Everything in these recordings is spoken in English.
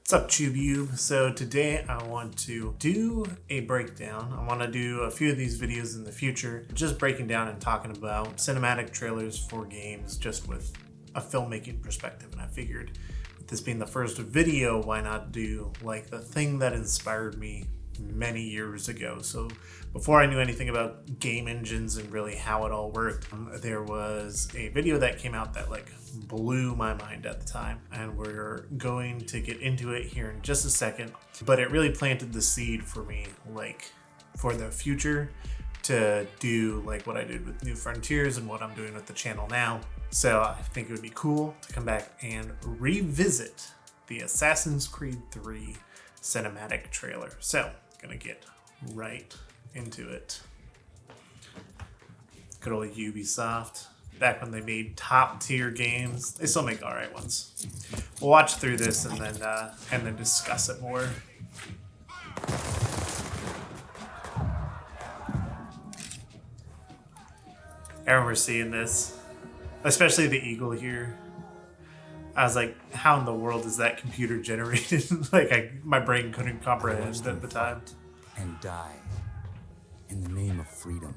What's up, TubeU? So today I want to do a breakdown. I want to do a few of these videos in the future, just breaking down and talking about cinematic trailers for games just with a filmmaking perspective. And I figured with this being the first video, why not do like the thing that inspired me many years ago. So before I knew anything about game engines and really how it all worked, there was a video that came out that like blew my mind at the time, and we're going to get into it here in just a second. But it really planted the seed for me, like for the future, to do like what I did with New Frontiers and what I'm doing with the channel now. So I think it would be cool to come back and revisit the Assassin's Creed 3 cinematic trailer. So gonna get right into it. Good old Ubisoft. Back when they made top tier games. They still make alright ones. We'll watch through this and then discuss it more. I remember seeing this, especially the eagle here. I was like, how in the world is that computer generated? My brain couldn't comprehend at the time. And die in the name of freedom.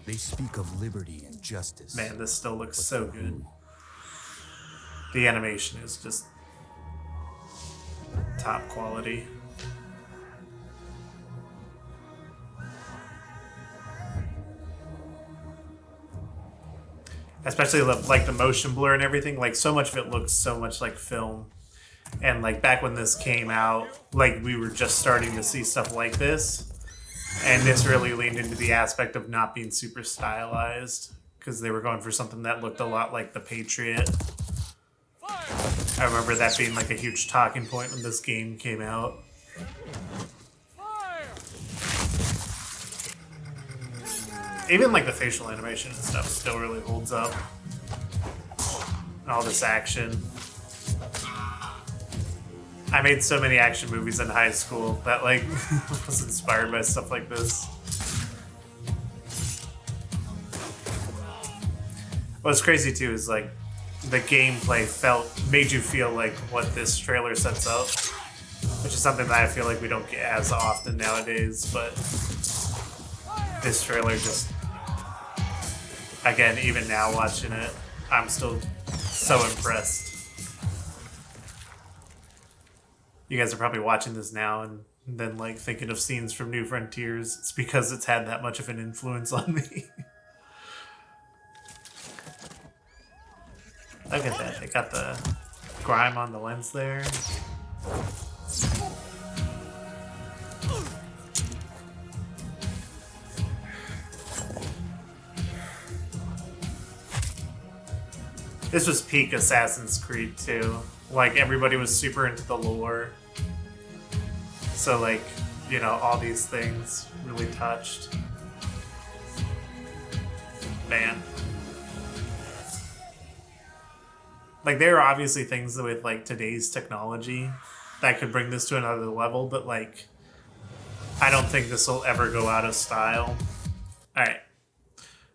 They speak of liberty and justice. Man, this still looks so good. The animation is just top quality. Especially like the motion blur and everything. Like so much of it looks so much like film. And like back when this came out, like we were just starting to see stuff like this. And this really leaned into the aspect of not being super stylized, because they were going for something that looked a lot like The Patriot. I remember that being like a huge talking point when this game came out. Even like the facial animation and stuff still really holds up. All this action. I made so many action movies in high school that like was inspired by stuff like this. What's crazy too is like the gameplay made you feel like what this trailer sets up, which is something that I feel like we don't get as often nowadays. But this trailer just, again, even now watching it, I'm still so impressed. You guys are probably watching this now and then like thinking of scenes from New Frontiers. It's because it's had that much of an influence on me. Look at that. They got the grime on the lens there. This was peak Assassin's Creed too. Like everybody was super into the lore. So like, you know, all these things really touched. Man. Like there are obviously things with like today's technology that could bring this to another level, but like I don't think this will ever go out of style. Alright.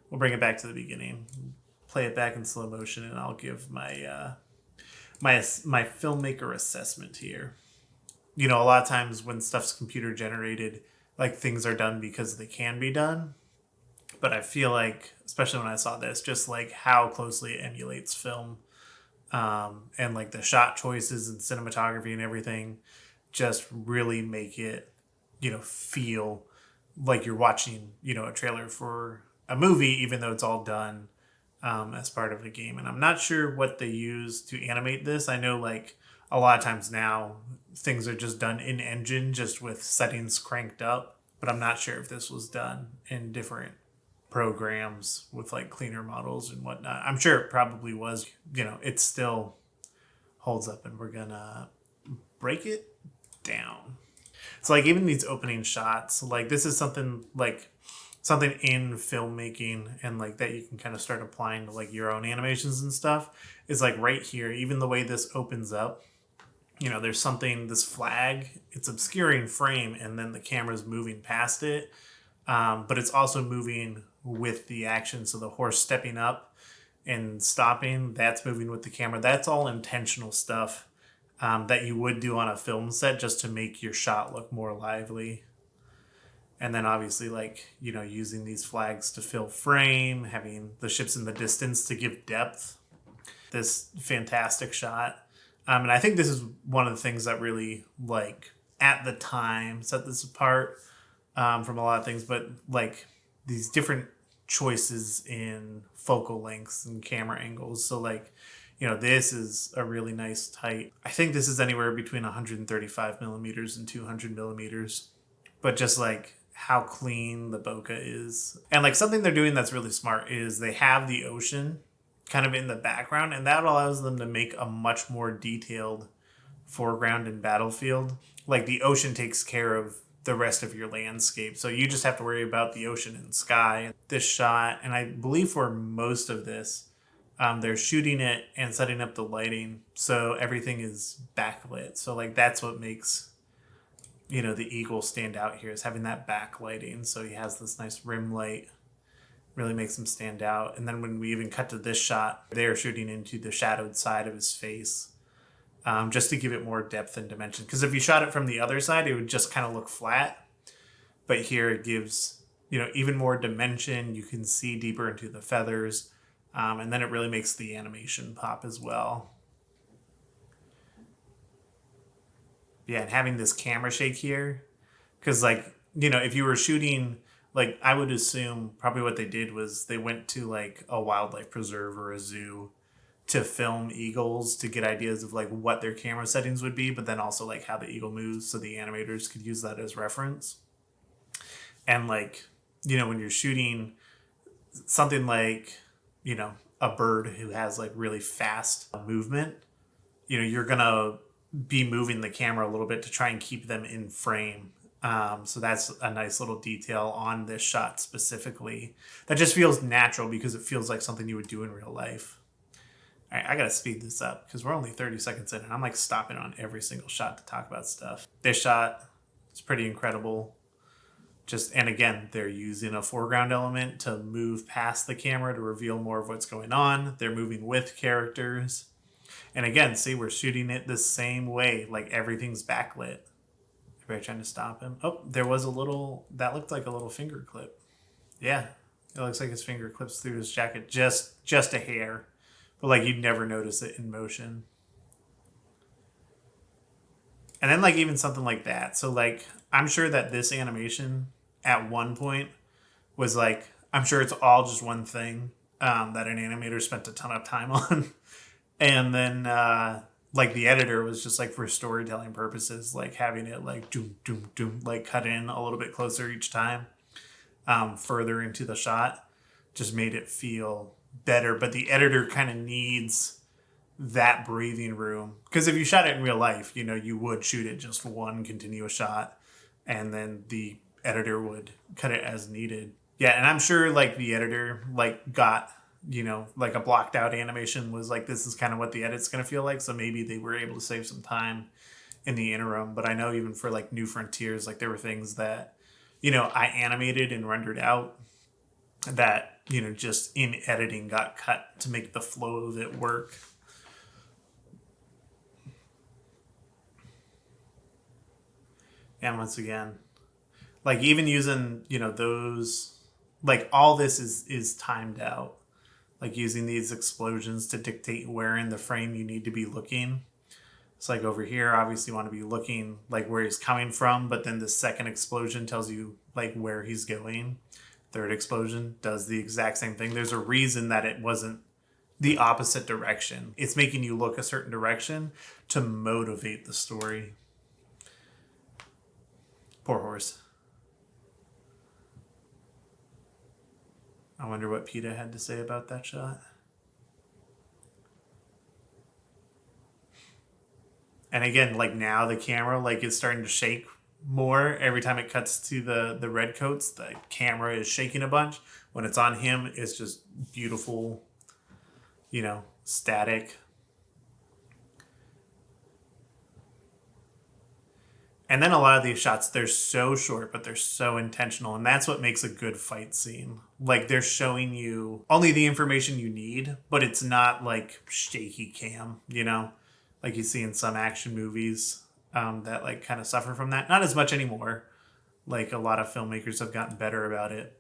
We'll bring it back to the beginning. Play it back in slow motion and I'll give my my filmmaker assessment here. You know, a lot of times when stuff's computer generated, like things are done because they can be done. But I feel like, especially when I saw this, just like how closely it emulates film, and like the shot choices and cinematography and everything just really make it, you know, feel like you're watching, you know, a trailer for a movie, even though it's all done as part of a game. And I'm not sure what they use to animate this. I know like a lot of times now things are just done in engine, just with settings cranked up, but I'm not sure if this was done in different programs with like cleaner models and whatnot. I'm sure it probably was. You know, it still holds up, and we're gonna break it down. So like even these opening shots, like this is something in filmmaking and like that you can kind of start applying to like your own animations and stuff, is like right here. Even the way this opens up, you know, there's something, this flag, it's obscuring frame, and then the camera's moving past it, but it's also moving with the action. So the horse stepping up and stopping, that's moving with the camera. That's all intentional stuff that you would do on a film set just to make your shot look more lively. And then obviously, like, you know, using these flags to fill frame, having the ships in the distance to give depth. This fantastic shot. And I think this is one of the things that really, like, at the time set this apart from a lot of things, but like these different choices in focal lengths and camera angles. So, like, you know, this is a really nice tight. I think this is anywhere between 135 millimeters and 200 millimeters. But just like how clean the bokeh is. And like something they're doing that's really smart is they have the ocean kind of in the background, and that allows them to make a much more detailed foreground and battlefield. Like the ocean takes care of the rest of your landscape. So you just have to worry about the ocean and sky. This shot, and I believe for most of this, they're shooting it and setting up the lighting so everything is backlit. So like that's what makes, you know, the eagle stand out here, is having that backlighting. So he has this nice rim light, really makes him stand out. And then when we even cut to this shot, they're shooting into the shadowed side of his face, just to give it more depth and dimension. Because if you shot it from the other side, it would just kind of look flat. But here it gives, you know, even more dimension. You can see deeper into the feathers. And then it really makes the animation pop as well. Yeah, and having this camera shake here. Because, like, you know, if you were shooting, like, I would assume probably what they did was they went to, like, a wildlife preserve or a zoo to film eagles to get ideas of, like, what their camera settings would be, but then also, like, how the eagle moves so the animators could use that as reference. And, like, you know, when you're shooting something like, you know, a bird who has, like, really fast movement, you know, you're going to be moving the camera a little bit to try and keep them in frame. So that's a nice little detail on this shot specifically that just feels natural because it feels like something you would do in real life. All right, I gotta speed this up because we're only 30 seconds in and I'm like stopping on every single shot to talk about stuff. This shot is pretty incredible. And again, they're using a foreground element to move past the camera to reveal more of what's going on. They're moving with characters. And again, see, we're shooting it the same way, like everything's backlit. Everybody trying to stop him. Oh, there was that looked like a little finger clip. Yeah, it looks like his finger clips through his jacket, just a hair. But like you'd never notice it in motion. And then like even something like that. So like, I'm sure that this animation at one point was like, I'm sure it's all just one thing that an animator spent a ton of time on. And then like the editor was just like for storytelling purposes, like having it like doom, doom, doom, like cut in a little bit closer each time, further into the shot, just made it feel better. But the editor kind of needs that breathing room. Because if you shot it in real life, you know, you would shoot it just one continuous shot and then the editor would cut it as needed. Yeah, and I'm sure like the editor like got, you know, like a blocked out animation was like, this is kind of what the edit's going to feel like. So maybe they were able to save some time in the interim. But I know even for like New Frontiers, like there were things that, you know, I animated and rendered out that, you know, just in editing got cut to make the flow of it work. And once again, like even using, you know, those, like all this is timed out. Like using these explosions to dictate where in the frame you need to be looking. It's like over here, obviously you want to be looking like where he's coming from, but then the second explosion tells you like where he's going. Third explosion does the exact same thing. There's a reason that it wasn't the opposite direction. It's making you look a certain direction to motivate the story. Poor horse. I wonder what PETA had to say about that shot. And again, like now the camera like is starting to shake more every time it cuts to the red coats. The camera is shaking a bunch. When it's on him, it's just beautiful, you know, static. And then a lot of these shots, they're so short, but they're so intentional. And that's what makes a good fight scene. Like they're showing you only the information you need, but it's not like shaky cam, you know? like you see in some action movies that like kind of suffer from that. Not as much anymore. Like a lot of filmmakers have gotten better about it.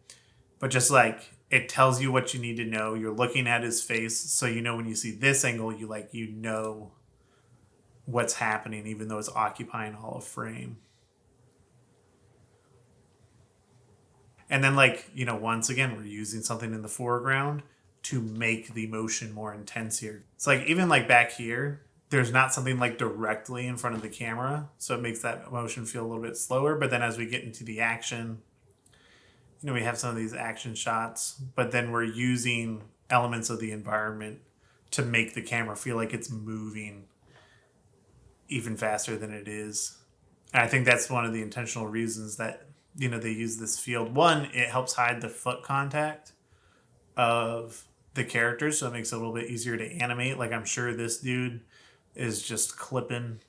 But just like it tells you what you need to know. You're looking at his face, so you know when you see this angle, you know what's happening, even though it's occupying all of frame. And then once again, we're using something in the foreground to make the motion more intense here. It's like even like back here, there's not something like directly in front of the camera, so it makes that motion feel a little bit slower. But then as we get into the action, we have some of these action shots, but then we're using elements of the environment to make the camera feel like it's moving even faster than it is. And I think that's one of the intentional reasons that they use this field. One, it helps hide the foot contact of the characters, so it makes it a little bit easier to animate. Like I'm sure this dude is just clipping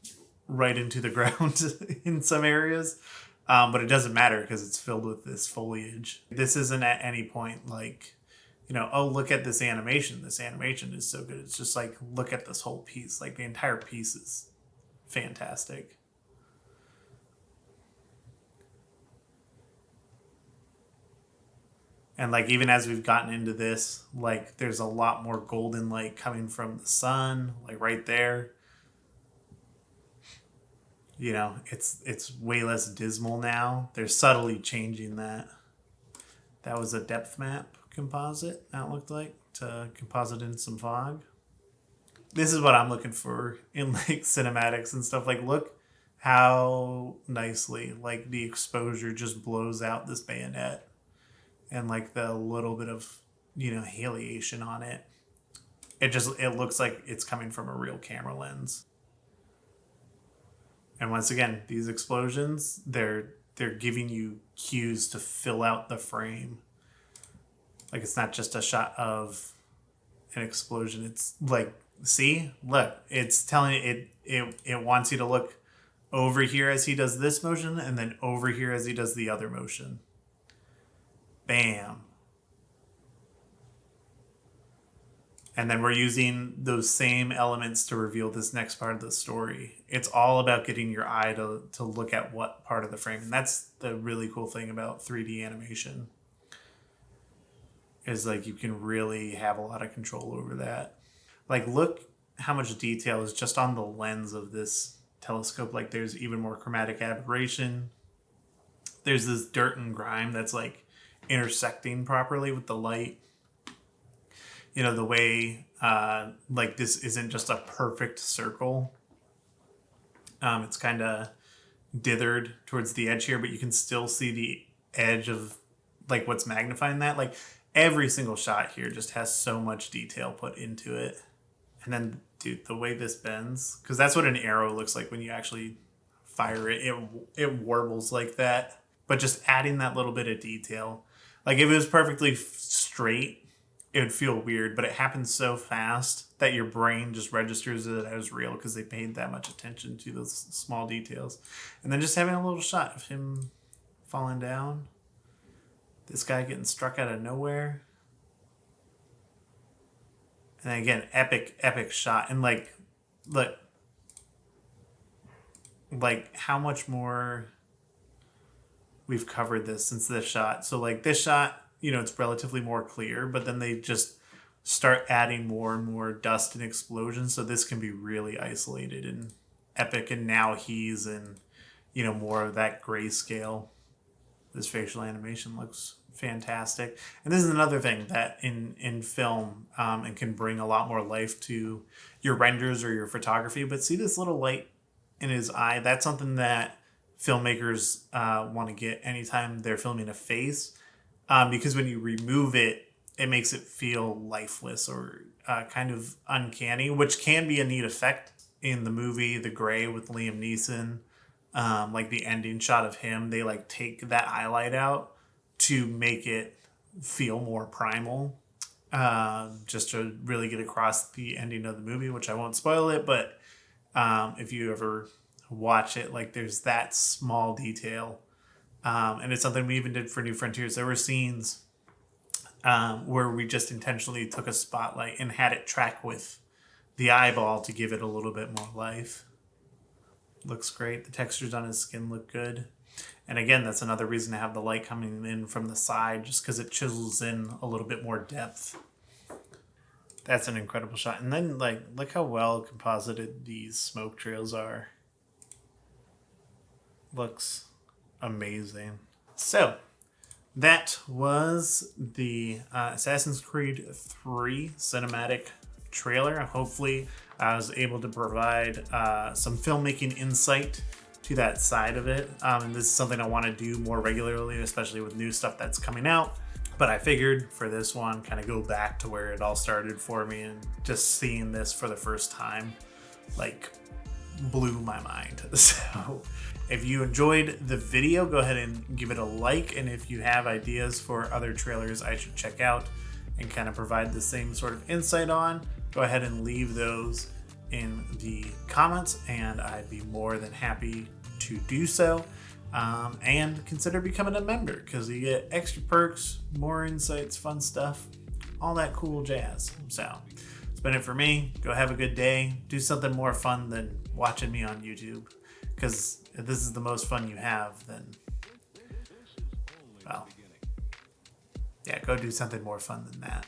right into the ground in some areas, but it doesn't matter because it's filled with this foliage. This isn't at any point like, oh, look at this animation. This animation is so good. It's just like, look at this whole piece. Like the entire piece is fantastic. And like even as we've gotten into this, like there's a lot more golden light coming from the sun, like right there. It's way less dismal now. They're subtly changing that. That was a depth map composite, that looked like, to composite in some fog. This is what I'm looking for in like cinematics and stuff. Like look how nicely like the exposure just blows out this bayonet. And like the little bit of heliation on it, it looks like it's coming from a real camera lens. And once again, these explosions, they're giving you cues to fill out the frame. Like it's not just a shot of an explosion. It's like, see, look, it's telling it wants you to look over here as he does this motion and then over here as he does the other motion. Bam. And then we're using those same elements to reveal this next part of the story. It's all about getting your eye to look at what part of the frame. And that's the really cool thing about 3D animation. Is like you can really have a lot of control over that. Like look how much detail is just on the lens of this telescope. Like there's even more chromatic aberration. There's this dirt and grime that's like intersecting properly with the light. The way like this isn't just a perfect circle. It's kind of dithered towards the edge here, but you can still see the edge of like what's magnifying that. Like every single shot here just has so much detail put into it. And then dude, the way this bends, because that's what an arrow looks like when you actually fire it. It warbles like that. But just adding that little bit of detail. Like if it was perfectly straight, it would feel weird, but it happens so fast that your brain just registers it as real because they paid that much attention to those small details. And then just having a little shot of him falling down, this guy getting struck out of nowhere. And then again, epic shot. And like, look, like how much more we've covered this since this shot. So like this shot, it's relatively more clear, but then they just start adding more and more dust and explosions. So this can be really isolated and epic. And now he's in, more of that grayscale. This facial animation looks fantastic. And this is another thing that in film and can bring a lot more life to your renders or your photography. But see this little light in his eye? That's something that filmmakers want to get anytime they're filming a face. Because when you remove it, it makes it feel lifeless or kind of uncanny, which can be a neat effect in the movie The Gray with Liam Neeson. Like the ending shot of him, they like take that highlight out to make it feel more primal, just to really get across the ending of the movie, which I won't spoil it, but if you ever watch it, like there's that small detail. And it's something we even did for New Frontiers. There were scenes where we just intentionally took a spotlight and had it track with the eyeball to give it a little bit more life. Looks great. The textures on his skin look good. And again, that's another reason to have the light coming in from the side, just because it chisels in a little bit more depth. That's an incredible shot. And then, like, look how well composited these smoke trails are. Looks amazing. So, that was the Assassin's Creed 3 cinematic trailer. Hopefully, I was able to provide some filmmaking insight to that side of it. And this is something I want to do more regularly, especially with new stuff that's coming out. But I figured for this one, kind of go back to where it all started for me, and just seeing this for the first time, like, blew my mind. So if you enjoyed the video, go ahead and give it a like. And if you have ideas for other trailers I should check out and kind of provide the same sort of insight on, go ahead and leave those in the comments, and I'd be more than happy to do so. And consider becoming a member, because you get extra perks, more insights, fun stuff, all that cool jazz. So it's been it for me. Go have a good day. Do something more fun than watching me on YouTube, because if this is the most fun you have, then, well, yeah, go do something more fun than that.